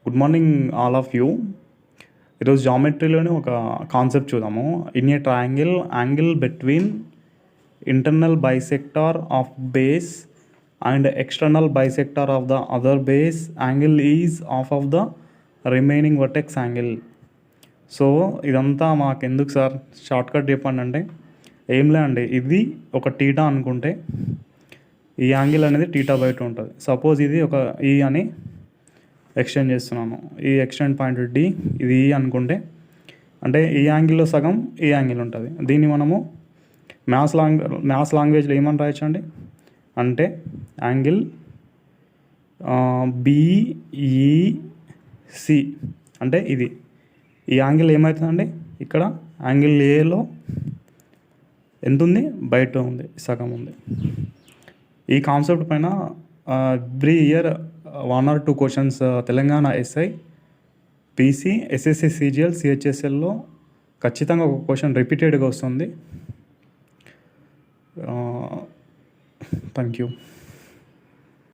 Good morning all of you. ఈరోజు జామెట్రీలోనే ఒక concept చూద్దాము. In a triangle, angle between internal bisector of base and external bisector of the other base angle is of the remaining vertex angle. So ఇదంతా మాకెందుకు sir, shortcut చెప్పండి అంటే ఏం లేదండి. ఇది ఒక టీటా అనుకుంటే ఈ యాంగిల్ అనేది టీటా బయట ఉంటుంది. సపోజ్ ఇది ఒక ఈ అని ఎక్స్టెండ్ చేస్తున్నాను. ఈ ఎక్స్టెండ్ పాయింట్ డి ఇది ఈ అనుకుంటే, అంటే ఈ యాంగిల్లో సగం ఈ యాంగిల్ ఉంటుంది. దీన్ని మనము మ్యాథ్స్ లాంగ్వేజ్లో ఏమని రాయొచ్చు అండి అంటే యాంగిల్ బిఈసి అంటే ఇది. ఈ యాంగిల్ ఏమవుతుందండి, ఇక్కడ యాంగిల్ ఏలో ఎంత ఉంది, బయట ఉంది, సగం ఉంది. ఈ కాన్సెప్ట్ పైన every year 1 or 2 questions Telangana SI, PC, SSC, CGL, సిహెచ్ఎస్ఎల్లో ఖచ్చితంగా ఒక క్వశ్చన్ రిపీటెడ్గా వస్తుంది. Thank you.